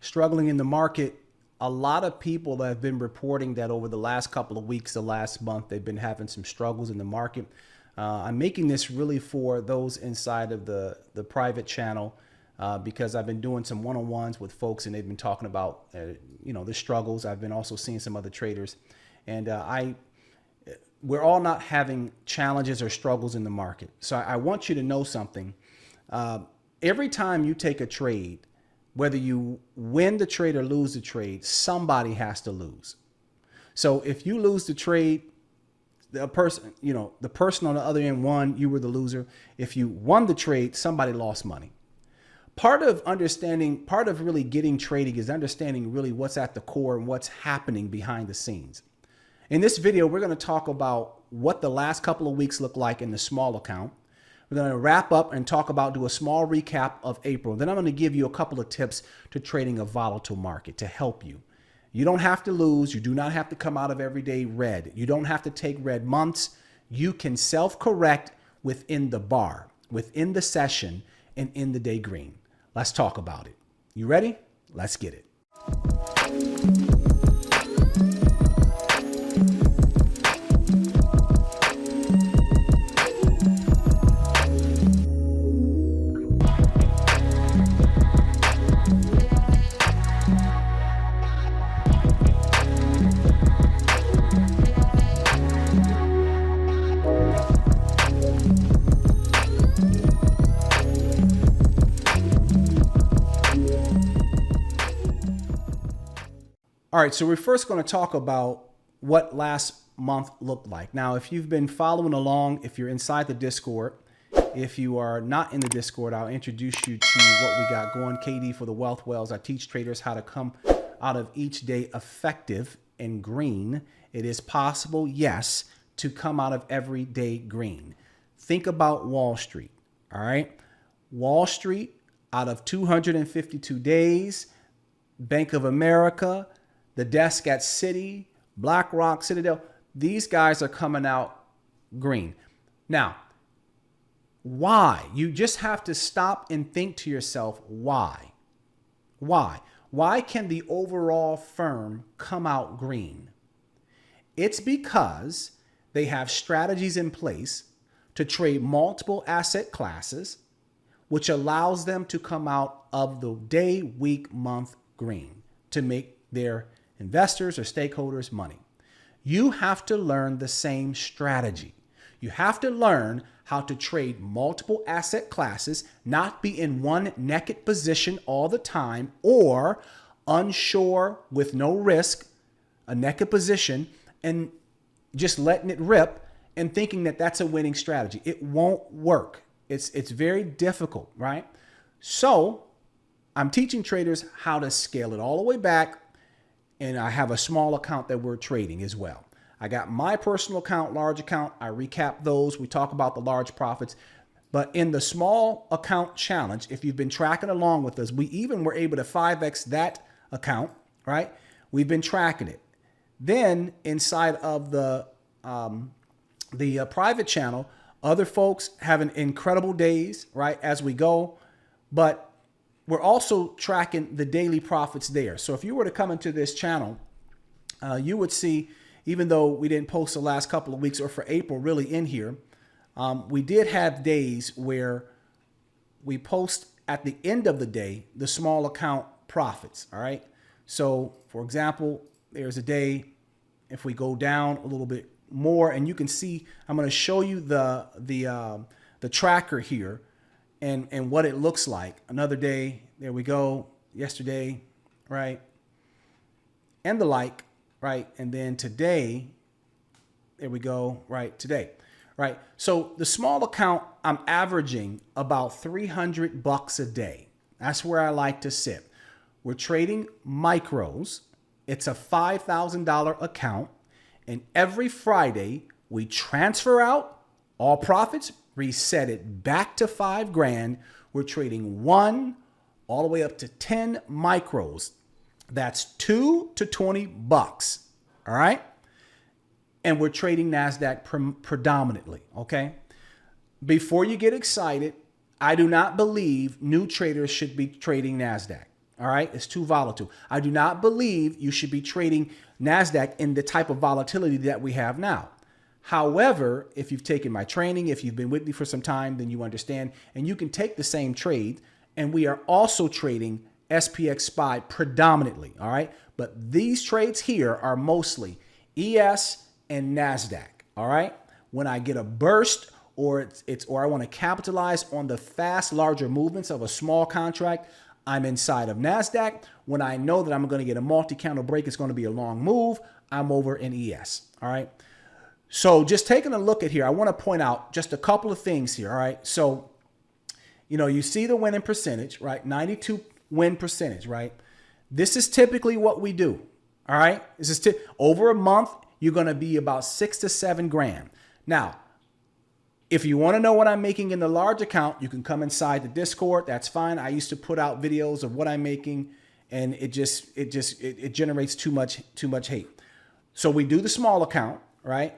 struggling in the market. A lot of people have been reporting that over the last couple of weeks, the last month, they've been having some struggles in the market. I'm making this really for those inside of the private channel because I've been doing some one-on-ones with folks and they've been talking about, the struggles. I've been also seeing some other traders, and we're all not having challenges or struggles in the market. So I want you to know something. Every time you take a trade, whether you win the trade or lose the trade, somebody has to lose. So if you lose the trade, the person on the other end won, you were the loser. If you won the trade, somebody lost money. Part of really getting trading is understanding really what's at the core and what's happening behind the scenes. In this video, we're going to talk about what the last couple of weeks look like in the small account. We're going to wrap up and do a small recap of April. Then I'm going to give you a couple of tips to trading a volatile market to help you. You don't have to lose. You do not have to come out of every day red. You don't have to take red months. You can self-correct within the bar, within the session, and in the day green. Let's talk about it. You ready? Let's get it. All right, so we're first going to talk about what last month looked like. Now, if you've been following along, if you're inside the Discord, if you are not in the Discord, I'll introduce you to what we got going. KD for the Wealth Wells. I teach traders how to come out of each day effective and green. It is possible, yes, to come out of every day green. Think about Wall Street, all right? Wall Street, out of 252 days, Bank of America, the desk at Citi, BlackRock, Citadel, these guys are coming out green. Now, why? You just have to stop and think to yourself, why? Why? Why can the overall firm come out green? It's because they have strategies in place to trade multiple asset classes, which allows them to come out of the day, week, month green to make their investors or stakeholders money. You have to learn the same strategy. You have to learn how to trade multiple asset classes, not be in one naked position all the time or unsure with no risk, a naked position, and just letting it rip and thinking that that's a winning strategy. It won't work. It's very difficult, right? So I'm teaching traders how to scale it all the way back. And I have a small account that we're trading as well. I got my personal account, large account. I recap those. We talk about the large profits. But in the small account challenge, if you've been tracking along with us, we even were able to 5X that account, right? We've been tracking it. Then inside of the private channel, other folks having incredible days, right, as we go. But we're also tracking the daily profits there. So if you were to come into this channel, you would see, even though we didn't post the last couple of weeks or for April really in here, we did have days where we post at the end of the day, the small account profits. All right. So for example, there's a day, if we go down a little bit more and you can see, I'm going to show you the tracker here. And what it looks like. Another day, there we go, yesterday, right? And the like, right? And then today, there we go, right? Today, right? So the small account, I'm averaging about $300 a day. That's where I like to sit. We're trading micros. It's a $5,000 account. And every Friday, we transfer out all profits, reset it back to 5 grand. We're trading 1 all the way up to 10 micros. That's 2 to 20 bucks. All right. And we're trading NASDAQ predominantly. Okay. Before you get excited, I do not believe new traders should be trading NASDAQ. All right, it's too volatile. I do not believe you should be trading NASDAQ in the type of volatility that we have now. However, if you've taken my training, if you've been with me for some time, then you understand, and you can take the same trade. And we are also trading SPX SPY predominantly. All right, but these trades here are mostly ES and NASDAQ. All right, when I get a burst or I want to capitalize on the fast, larger movements of a small contract, I'm inside of NASDAQ. When I know that I'm going to get a multi-candle break, it's going to be a long move, I'm over in ES. All right. So just taking a look at here, I want to point out just a couple of things here. All right. So, you see the winning percentage, right? 92 win percentage, right? This is typically what we do. All right. This is over a month, you're going to be about 6 to 7 grand. Now, if you want to know what I'm making in the large account, you can come inside the Discord. That's fine. I used to put out videos of what I'm making, and it generates too much hate. So we do the small account, right?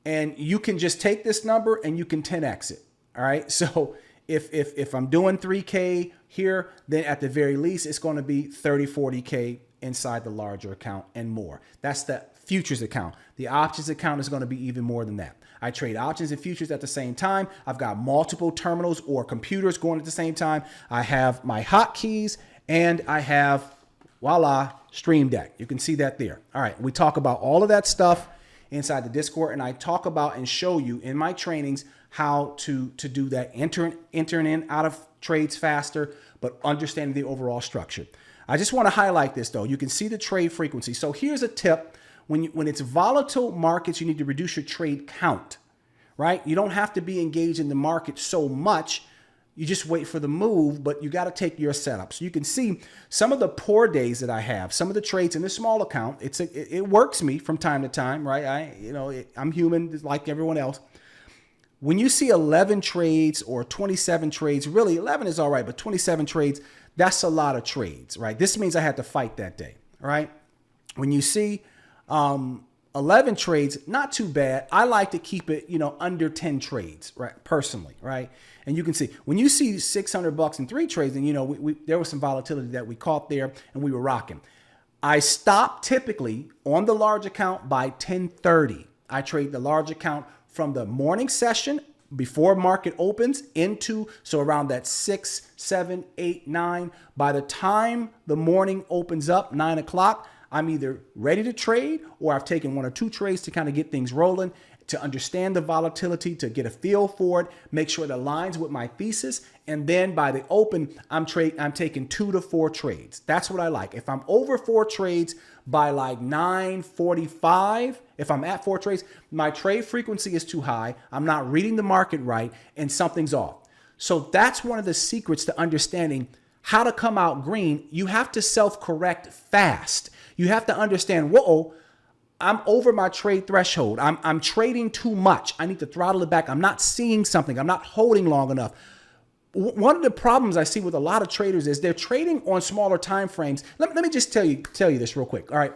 And you can just take this number and you can 10x it. All right. So if I'm doing 3K here, then at the very least, it's going to be 30, 40K inside the larger account and more. That's the futures account. The options account is going to be even more than that. I trade options and futures at the same time. I've got multiple terminals or computers going at the same time. I have my hotkeys and I have, voila, Stream Deck. You can see that there. All right. We talk about all of that stuff inside the Discord, and I talk about and show you in my trainings how to do that, entering in out of trades faster, but understanding the overall structure. I just want to highlight this though. You can see the trade frequency. So here's a tip. When it's volatile markets, you need to reduce your trade count, right? You don't have to be engaged in the market so much. You just wait for the move, but you got to take your setup. So you can see some of the poor days that I have, some of the trades in the small account. It works me from time to time, right? I'm human like everyone else. When you see 11 trades or 27 trades, really 11 is all right, but 27 trades, that's a lot of trades, right? This means I had to fight that day, right? When you see 11 trades, not too bad. I like to keep it, under 10 trades, right? Personally, right? And you can see when you see $600 in 3 trades, and there was some volatility that we caught there and we were rocking. I stop typically on the large account by 10:30. I trade the large account from the morning session before market opens so around that 6, 7, 8, 9. By the time the morning opens up, 9 o'clock, I'm either ready to trade or I've taken 1 or 2 trades to kind of get things rolling, to understand the volatility, to get a feel for it, make sure it aligns with my thesis. And then by the open, I'm taking 2 to 4 trades. That's what I like. If I'm over 4 trades by like 9:45, if I'm at 4 trades, my trade frequency is too high. I'm not reading the market right and something's off. So that's one of the secrets to understanding how to come out green. You have to self-correct fast. You have to understand, whoa, I'm over my trade threshold. I'm trading too much. I need to throttle it back. I'm not seeing something. I'm not holding long enough. One of the problems I see with a lot of traders is they're trading on smaller time frames. Let me just tell you this real quick. All right.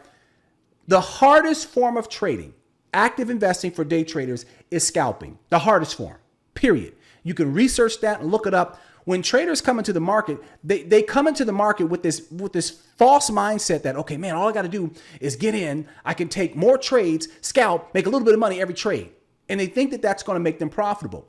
The hardest form of trading, active investing for day traders, is scalping. The hardest form, period. You can research that and look it up. When traders come into the market, they come into the market with this false mindset that, okay, man, all I got to do is get in. I can take more trades, scalp, make a little bit of money every trade. And they think that that's going to make them profitable.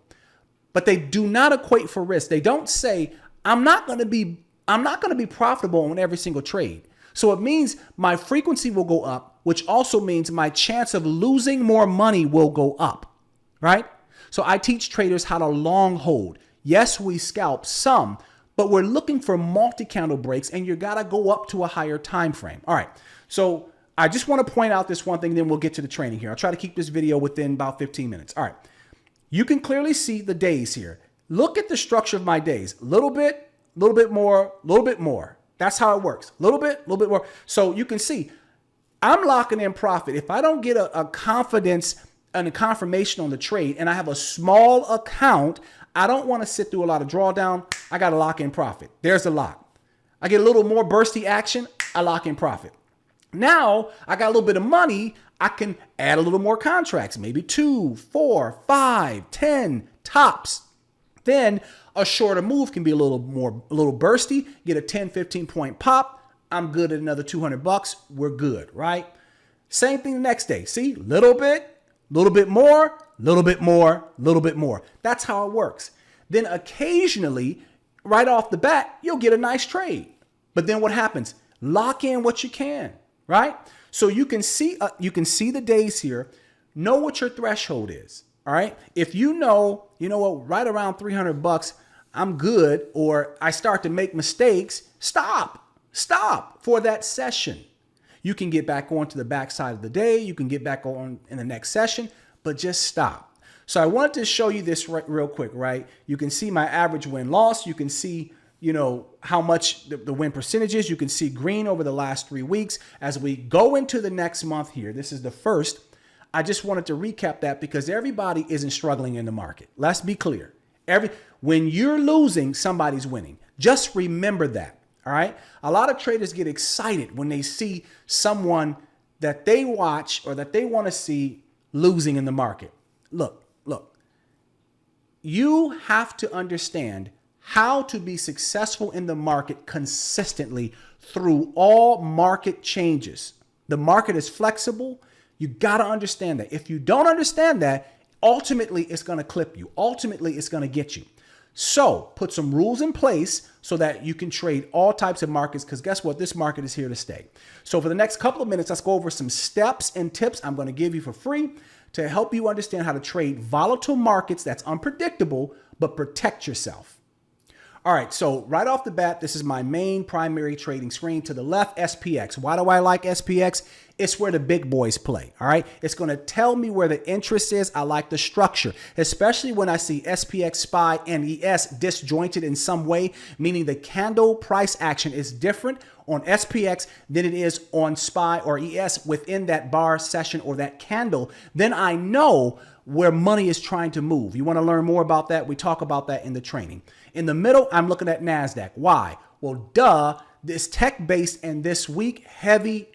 But they do not equate for risk. They don't say, I'm not going to be profitable on every single trade. So it means my frequency will go up, which also means my chance of losing more money will go up, right? So I teach traders how to long hold. Yes, we scalp some, but we're looking for multi-candle breaks, and you got to go up to a higher time frame. All right. So I just want to point out this one thing, then we'll get to the training here. I'll try to keep this video within about 15 minutes. All right. You can clearly see the days here. Look at the structure of my days. A little bit more, a little bit more. That's how it works. A little bit more. So you can see I'm locking in profit. If I don't get a confidence and a confirmation on the trade and I have a small account, I don't want to sit through a lot of drawdown. I got to lock in profit. There's the lock. I get a little more bursty action. I lock in profit. Now I got a little bit of money. I can add a little more contracts, maybe 2, 4, 5, 10 tops. Then a shorter move can be a little bursty, get a 10, 15 point pop. I'm good at another 200 bucks. We're good, right? Same thing the next day. See, little bit more, little bit more, little bit more. That's how it works. Then occasionally, right off the bat, you'll get a nice trade. But then what happens? Lock in what you can, right? So you can see the days here. Know what your threshold is. All right. If you know what, right around 300 bucks, I'm good, or I start to make mistakes, stop for that session. You can get back on to the backside of the day. You can get back on in the next session, but just stop. So I wanted to show you this real quick, right? You can see my average win loss. You can see, how much the win percentage is. You can see green over the last 3 weeks. As we go into the next month here, this is the first. I just wanted to recap that because everybody isn't struggling in the market. Let's be clear. When you're losing, somebody's winning. Just remember that. All right. A lot of traders get excited when they see someone that they watch or that they want to see losing in the market. Look, you have to understand how to be successful in the market consistently through all market changes. The market is flexible. You got to understand that. If you don't understand that, ultimately it's going to clip you. Ultimately, it's going to get you. So put some rules in place so that you can trade all types of markets, because guess what? This market is here to stay. So for the next couple of minutes, let's go over some steps and tips I'm going to give you for free to help you understand how to trade volatile markets that's unpredictable, but protect yourself. All right, so right off the bat, this is my main primary trading screen. To the left, SPX. Why do I like SPX? It's where the big boys play, all right? It's going to tell me where the interest is. I like the structure, especially when I see SPX, SPY, and ES disjointed in some way, meaning the candle price action is different on SPX than it is on SPY or ES within that bar session or that candle. Then I know where money is trying to move. You want to learn more about that? We talk about that in the training. In the middle, I'm looking at NASDAQ. Why? Well, duh, this tech-based and this week, heavy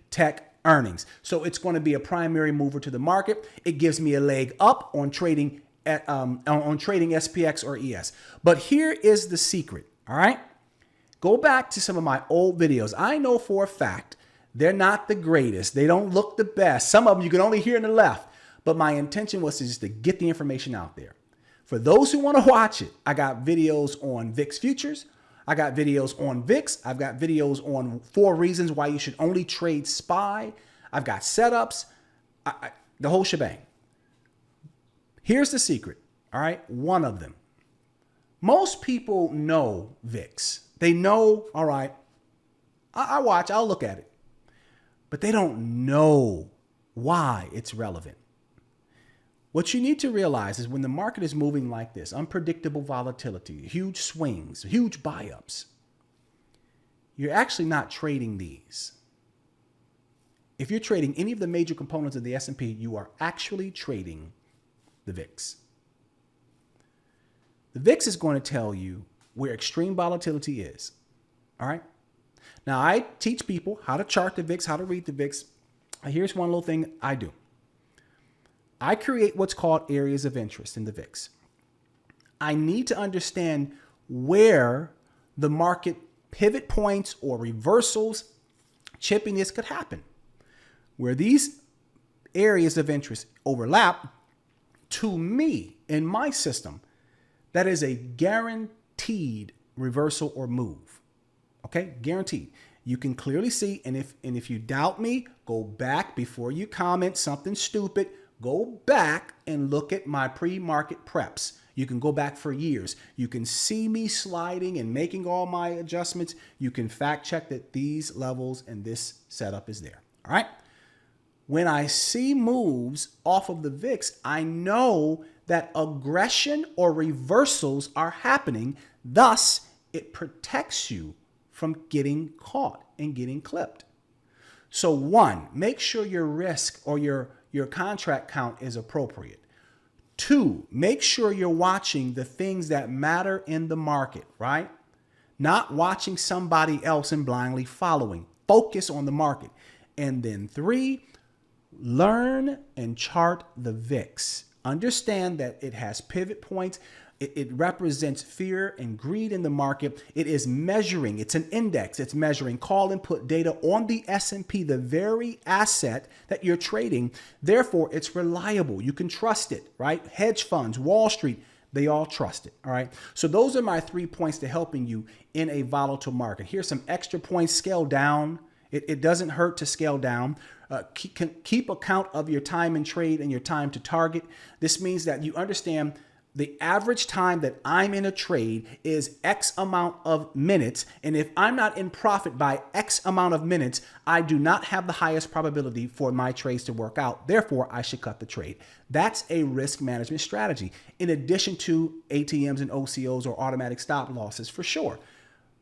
tech earnings. So it's going to be a primary mover to the market. It gives me a leg up on trading on trading SPX or ES. But here is the secret, all right? Go back to some of my old videos. I know for a fact they're not the greatest. They don't look the best. Some of them you can only hear on the left. But my intention was just to get the information out there. For those who want to watch it, I got videos on VIX futures. I got videos on VIX. I've got videos on 4 reasons why you should only trade SPY. I've got setups, the whole shebang. Here's the secret, all right? One of them. Most people know VIX. They know, all right, I watch, I'll look at it. But they don't know why it's relevant. What you need to realize is when the market is moving like this, unpredictable volatility, huge swings, huge buy-ups, you're actually not trading these. If you're trading any of the major components of the S&P, you are actually trading the VIX. The VIX is going to tell you where extreme volatility is. All right. Now, I teach people how to chart the VIX, how to read the VIX. Here's one little thing I do. I create what's called areas of interest in the VIX. I need to understand where the market pivot points or reversals, chippiness could happen. Where these areas of interest overlap, to me, in my system, that is a guaranteed reversal or move. Okay, guaranteed. You can clearly see, and if you doubt me, go back before you comment something stupid. Go back and look at my pre-market preps. You can go back for years. You can see me sliding and making all my adjustments. You can fact check that these levels and this setup is there. All right. When I see moves off of the VIX, I know that aggression or reversals are happening. Thus, it protects you from getting caught and getting clipped. So 1, make sure your risk or your contract count is appropriate. 2, make sure you're watching the things that matter in the market, right? Not watching somebody else and blindly following. Focus on the market. And then 3, learn and chart the VIX. Understand that it has pivot points. It represents fear and greed in the market. It is measuring. It's an index. It's measuring call and put data on the S&P, the very asset that you're trading. Therefore, it's reliable. You can trust it, right? Hedge funds, Wall Street, they all trust it, all right? So those are my 3 points to helping you in a volatile market. Here's some extra points. Scale down. It doesn't hurt to scale down. Keep account of your time in trade and your time to target. This means that you understand the average time that I'm in a trade is X amount of minutes. And if I'm not in profit by X amount of minutes, I do not have the highest probability for my trades to work out. Therefore, I should cut the trade. That's a risk management strategy, in addition to ATMs and OCOs or automatic stop losses for sure.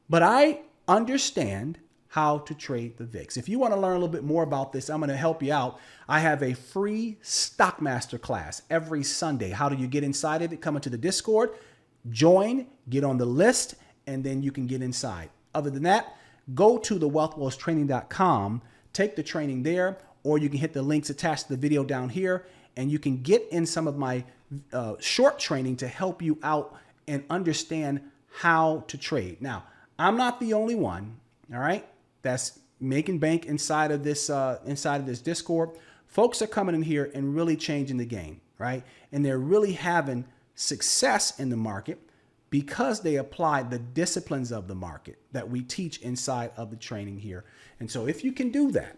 But I understand how to trade the VIX. If you want to learn a little bit more about this, I'm going to help you out. I have a free stock master class every Sunday. How do you get inside of it? Come into the Discord, join, get on the list, and then you can get inside. Other than that, go to thewealthwellstraining.com, take the training there, or you can hit the links attached to the video down here, and you can get in some of my short training to help you out and understand how to trade. Now, I'm not the only one, all right, that's making bank inside of this Discord. Folks are coming in here and really changing the game, right? And they're really having success in the market because they apply the disciplines of the market that we teach inside of the training here. And so if you can do that,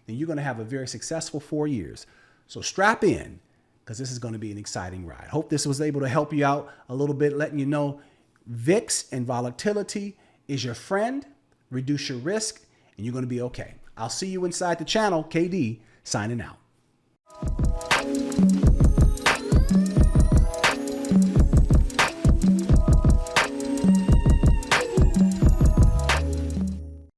then you're going to have a very successful 4 years. So strap in, because this is going to be an exciting ride. Hope this was able to help you out a little bit, letting you know VIX and volatility is your friend. Reduce your risk, and you're going to be okay. I'll see you inside the channel. KD signing out.